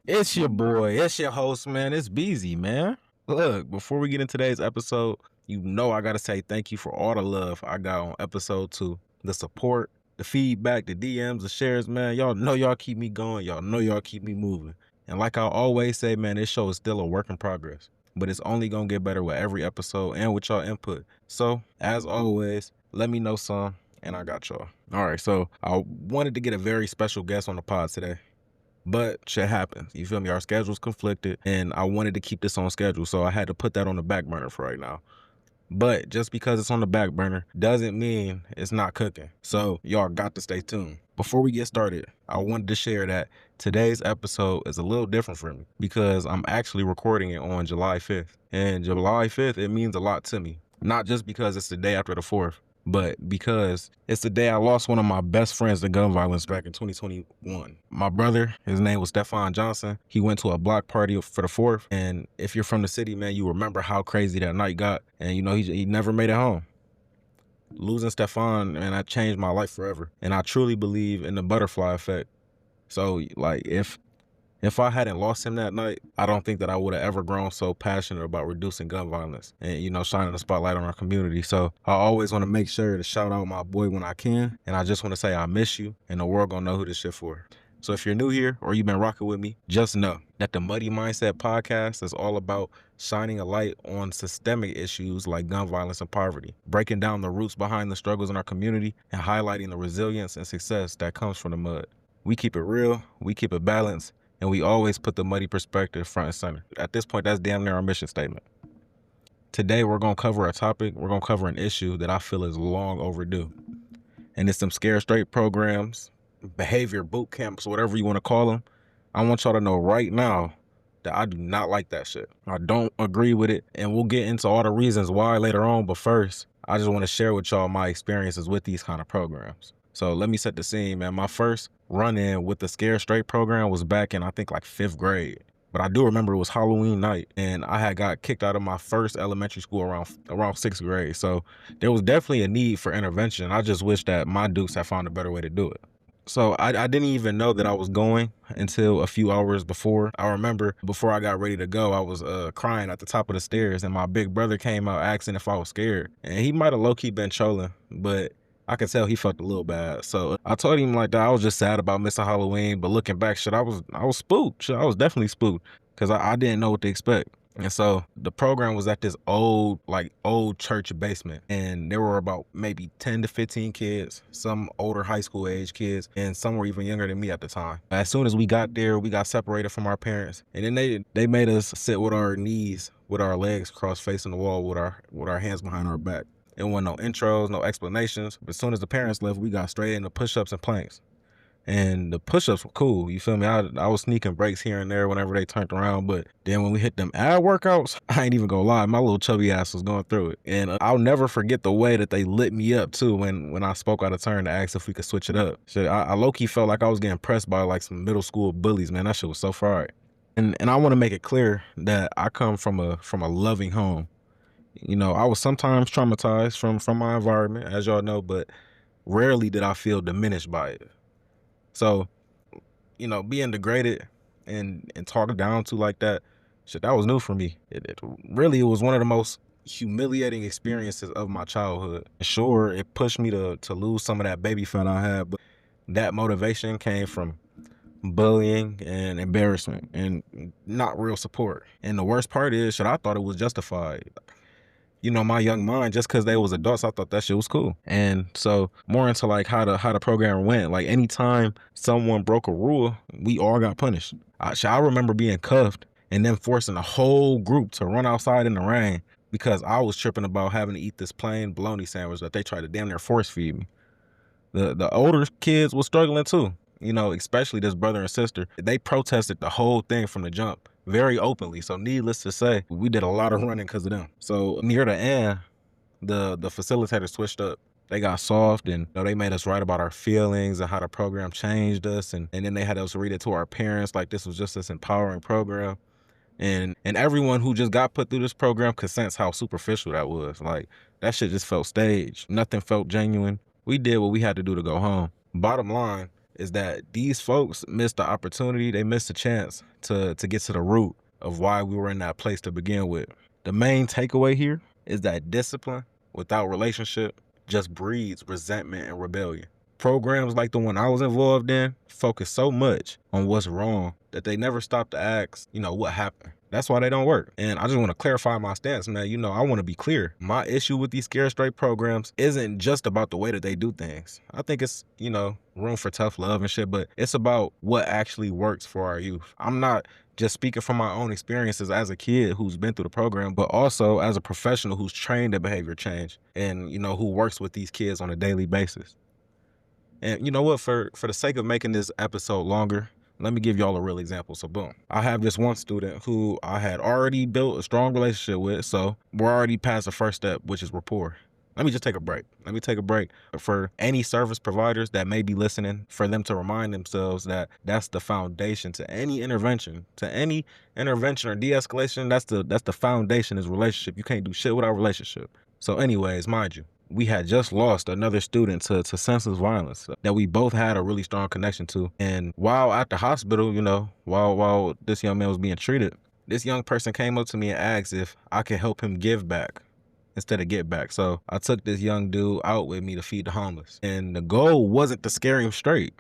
It's your boy, it's your host, man. It's Beezy, man. Look, before we get into today's episode, I gotta say thank you for all the love I got on episode 2. The support, the feedback, the DMs, the shares, man. Y'all know y'all keep me going. Y'all know y'all keep me moving. And like I always say, man, this show is still a work in progress. But it's only gonna get better with every episode and with y'all input. So, as always, let me know some, and I got y'all. All right, so I wanted to get a very special guest on the pod today. But shit happens. You feel me? Our schedules conflicted, and I wanted to keep this on schedule, so I had to put that on the back burner for right now. But just because it's on the back burner doesn't mean it's not cooking. So y'all got to stay tuned. Before we get started, I wanted to share that today's episode is a little different for me because I'm actually recording it on July 5th. And July 5th, it means a lot to me. Not just because it's the day after the 4th, but because it's the day I lost one of my best friends to gun violence back in 2021. My brother, his name was Stephon Johnson. He went to a block party for the 4th. And if you're from the city, man, you remember how crazy that night got. And he never made it home. Losing Stephon, man, that changed my life forever. And I truly believe in the butterfly effect. So, like, if I hadn't lost him that night, I don't think that I would have ever grown so passionate about reducing gun violence and, shining the spotlight on our community. So I always want to make sure to shout out my boy when I can. And I just want to say I miss you, and the world gonna know who this shit for. So if you're new here or you've been rocking with me, just know that the Muddy Mindset podcast is all about shining a light on systemic issues like gun violence and poverty, breaking down the roots behind the struggles in our community, and highlighting the resilience and success that comes from the mud. We keep it real, we keep it balanced, and we always put the muddy perspective front and center. At this point, that's damn near our mission statement. Today, we're going to cover an issue that I feel is long overdue. And it's some Scare Straight programs, behavior boot camps, whatever you want to call them. I want y'all to know right now that I do not like that shit. I don't agree with it, and we'll get into all the reasons why later on, but first, I just want to share with y'all my experiences with these kind of programs. So let me set the scene, man. My first run-in with the Scare Straight program was back in, I think, like 5th grade. But I do remember it was Halloween night, and I had got kicked out of my first elementary school around 6th grade. So there was definitely a need for intervention. I just wish that my Dukes had found a better way to do it. So I didn't even know that I was going until a few hours before. I remember before I got ready to go, I was crying at the top of the stairs, and my big brother came out asking if I was scared. And he might have low-key been trolling, but I could tell he felt a little bad. So I told him like that I was just sad about missing Halloween, but looking back, I was spooked. I was definitely spooked because I didn't know what to expect. And so the program was at this old church basement, and there were about maybe 10 to 15 kids, some older high school age kids, and some were even younger than me at the time. As soon as we got there, we got separated from our parents, and then they made us sit with our knees, with our legs crossed facing the wall, with our hands behind our back. It wasn't no intros, no explanations. But as soon as the parents left, we got straight into push-ups and planks. And the push-ups were cool, you feel me? I was sneaking breaks here and there whenever they turned around, but then when we hit them ab workouts, I ain't even gonna lie, my little chubby ass was going through it. And I'll never forget the way that they lit me up too when I spoke out of turn to ask if we could switch it up. Shit, I low-key felt like I was getting pressed by like some middle school bullies, man. That shit was so fire. And I want to make it clear that I come from a loving home. I was sometimes traumatized from my environment, as y'all know, but rarely did I feel diminished by it. So, being degraded and talked down to like that, shit, that was new for me. It was one of the most humiliating experiences of my childhood. Sure, it pushed me to lose some of that baby fat I had, but that motivation came from bullying and embarrassment and not real support. And the worst part is, I thought it was justified. My young mind, just because they was adults, I thought that shit was cool. And so more into like how the program went, like anytime someone broke a rule, we all got punished. I remember being cuffed and then forcing the whole group to run outside in the rain because I was tripping about having to eat this plain bologna sandwich that they tried to damn near force feed me. The older kids was struggling too, especially this brother and sister. They protested the whole thing from the jump, very openly. So needless to say, we did a lot of running because of them. So near the end, the facilitators switched up. They got soft and they made us write about our feelings and how the program changed us. And then they had us read it to our parents like this was just this empowering program. And everyone who just got put through this program could sense how superficial that was. Like, that shit just felt staged. Nothing felt genuine. We did what we had to do to go home. Bottom line, is that these folks missed the opportunity. They missed the chance to get to the root of why we were in that place to begin with. The main takeaway here is that discipline without relationship just breeds resentment and rebellion. Programs like the one I was involved in focus so much on what's wrong that they never stop to ask, what happened. That's why they don't work. And I just want to clarify my stance, man. I want to be clear. My issue with these Scared Straight programs isn't just about the way that they do things. I think it's, room for tough love and shit, but it's about what actually works for our youth. I'm not just speaking from my own experiences as a kid who's been through the program, but also as a professional who's trained in behavior change and, who works with these kids on a daily basis. And you know what, for the sake of making this episode longer, let me give y'all a real example. So boom, I have this one student who I had already built a strong relationship with. So we're already past the first step, which is rapport. Let me just take a break. Let me take a break for any service providers that may be listening, for them to remind themselves that that's the foundation to any intervention, or de-escalation. That's the foundation is relationship. You can't do shit without relationship. So anyways, mind you, we had just lost another student to senseless violence that we both had a really strong connection to. And while at the hospital, while this young man was being treated, this young person came up to me and asked if I could help him give back instead of get back. So I took this young dude out with me to feed the homeless. And the goal wasn't to scare him straight,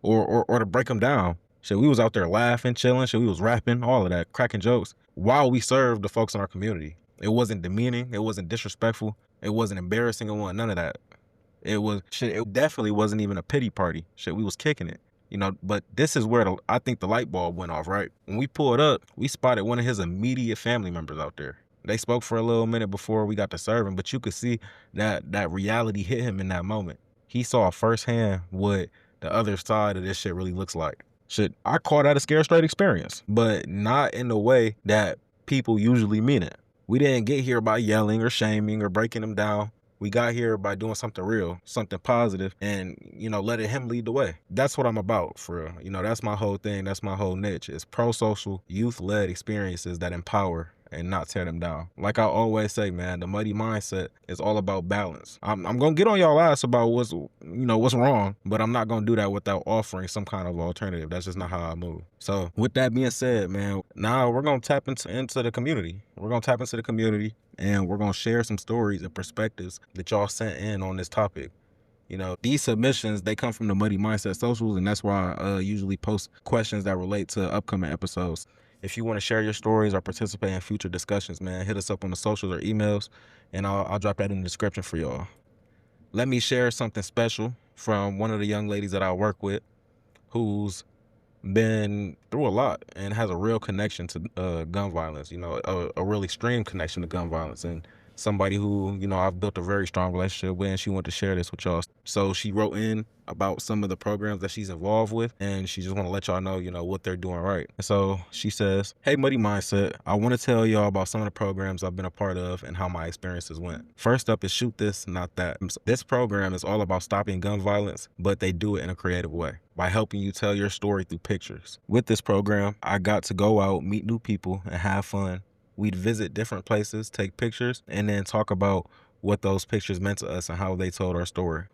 or to break him down. Shit, we was out there laughing, chilling, shit, we was rapping, all of that, cracking jokes while we served the folks in our community. It wasn't demeaning, it wasn't disrespectful, it wasn't embarrassing, it wasn't none of that. It definitely wasn't even a pity party. Shit, we was kicking it. But this is where I think the light bulb went off, right? When we pulled up, we spotted one of his immediate family members out there. They spoke for a little minute before we got to serve him, but you could see that reality hit him in that moment. He saw firsthand what the other side of this shit really looks like. Shit, I call that a Scared Straight experience, but not in the way that people usually mean it. We didn't get here by yelling or shaming or breaking them down. We got here by doing something real, something positive, and, letting him lead the way. That's what I'm about, for real. That's my whole thing. That's my whole niche. It's pro-social, youth-led experiences that empower and not tear them down. Like I always say, man, the muddy mindset is all about balance. I'm gonna get on y'all ass about what's wrong, but I'm not gonna do that without offering some kind of alternative. That's just not how I move. So with that being said, man, now we're gonna tap into the community. We're gonna tap into the community, and we're gonna share some stories and perspectives that y'all sent in on this topic. These submissions, they come from the Muddy Mindset socials, and that's why I usually post questions that relate to upcoming episodes. If you want to share your stories or participate in future discussions, man, hit us up on the socials or emails, and I'll drop that in the description for y'all. Let me share something special from one of the young ladies that I work with who's been through a lot and has a real connection to gun violence, a real extreme connection to gun violence, and somebody who, I've built a very strong relationship with, and she wanted to share this with y'all. So she wrote in about some of the programs that she's involved with, and she just want to let y'all know, what they're doing right. And so she says, "Hey, Muddy Mindset, I want to tell y'all about some of the programs I've been a part of and how my experiences went. First up is Shoot This, Not That. This program is all about stopping gun violence, but they do it in a creative way by helping you tell your story through pictures. With this program, I got to go out, meet new people, and have fun. We'd visit different places, take pictures, and then talk about what those pictures meant to us and how they told our story.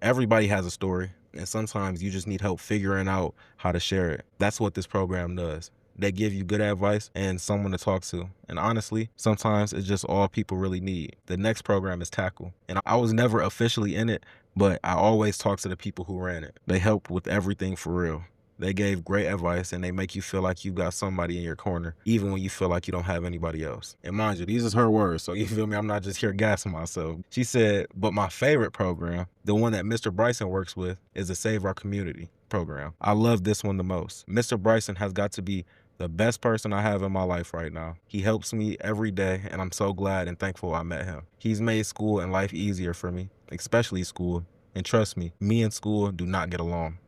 Everybody has a story, and sometimes you just need help figuring out how to share it. That's what this program does. They give you good advice and someone to talk to. And honestly, sometimes it's just all people really need. The next program is Tackle. And I was never officially in it, but I always talk to the people who ran it. They helped with everything for real. They gave great advice, and they make you feel like you got somebody in your corner, even when you feel like you don't have anybody else." And mind you, these is her words, so you feel me? I'm not just here gassing myself. She said, "But my favorite program, the one that Mr. Bryson works with, is the Save Our Community program. I love this one the most. Mr. Bryson has got to be the best person I have in my life right now. He helps me every day, and I'm so glad and thankful I met him. He's made school and life easier for me, especially school. And trust me and school do not get along."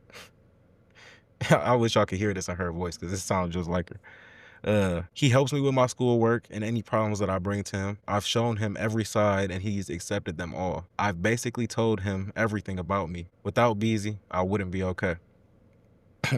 I wish y'all could hear this in her voice, because it sounds just like her. "He helps me with my schoolwork and any problems that I bring to him. I've shown him every side, and he's accepted them all. I've basically told him everything about me. Without Beezy, I wouldn't be okay."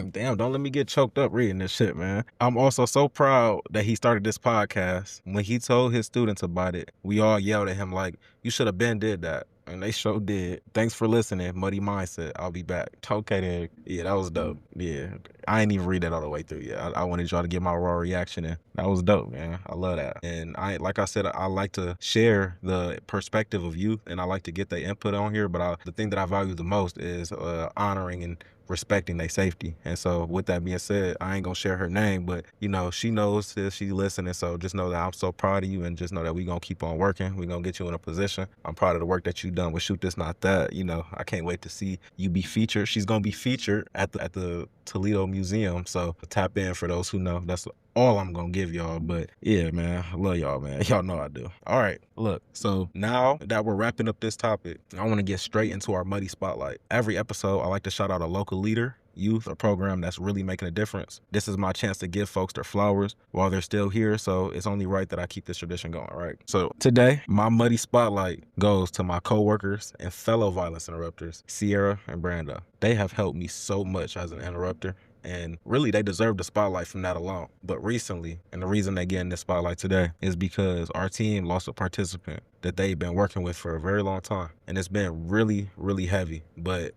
Damn, don't let me get choked up reading this shit, man. I'm also so proud that he started this podcast. When he told his students about it, we all yelled at him like, You should have been did that. And they sure did. Thanks for listening. Muddy Mindset. I'll be back. Okay then. Yeah, that was dope. Yeah. I ain't even read that all the way through yet. I wanted y'all to get my raw reaction in. That was dope, man. I love that. And like I said, I like to share the perspective of youth and I like to get their input on here. But the thing that I value the most is honoring and respecting their safety. And so with that being said, I ain't gonna share her name, but you know, she knows that she's listening. So just know that I'm so proud of you and just know that we gonna keep on working. We gonna get you in a position. I'm proud of the work that you done with Shoot This Not That. You know, I can't wait to see you be featured. She's gonna be featured at the Toledo Museum. So tap in for those who know. That's all I'm gonna give y'all. But yeah, man, I love y'all, man. Y'all know I do. All right, look, so now that we're wrapping up this topic, I want to get straight into our Muddy Spotlight. Every episode, I like to shout out a local leader, youth, or program that's really making a difference. This is my chance to give folks their flowers while they're still here, so it's only right that I keep this tradition going, right? So today, my Muddy Spotlight goes to my coworkers and fellow violence interrupters, Sierra and Brando. They have helped me so much as an interrupter, and really they deserve the spotlight from that alone. But recently, and the reason they get in the spotlight today is because our team lost a participant that they've been working with for a very long time, and it's been really, really heavy, but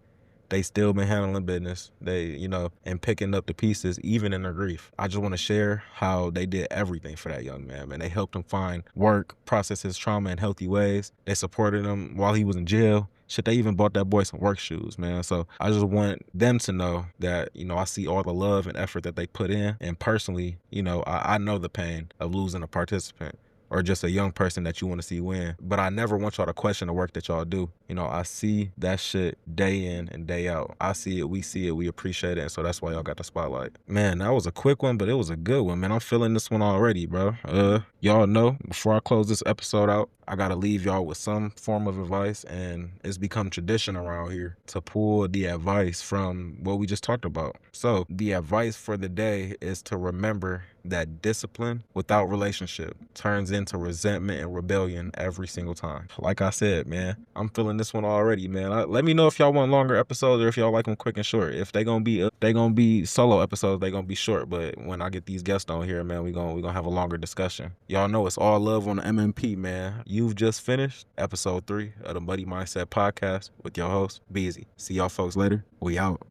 they still been handling business. They, you know, and picking up the pieces even in their grief. I just want to share how they did everything for that young man, man. They helped him find work, process his trauma in healthy ways. They supported him while he was in jail. Shit, they even bought that boy some work shoes, man. So I just want them to know that, you know, I see all the love and effort that they put in. And personally, you know, I know the pain of losing a participant or just a young person that you want to see win. But I never want y'all to question the work that y'all do. You know, I see that shit day in and day out. I see it, we see it, we appreciate it, and so that's why y'all got the spotlight. Man, that was a quick one, but it was a good one, man. I'm feeling this one already, bro. Y'all know, before I close this episode out, I gotta leave y'all with some form of advice, and it's become tradition around here to pull the advice from what we just talked about. So the advice for the day is to remember that discipline without relationship turns into resentment and rebellion every single time. Like I said, man, I'm feeling this one already, man. Let me know if y'all want longer episodes or if y'all like them quick and short. If they gonna be solo episodes, they gonna be short. But when I get these guests on here, man, we gonna have a longer discussion. Y'all know it's all love on the MMP, man. You've just finished episode 3 of the Muddy Mindset podcast with your host Beezy. See y'all folks later. We out.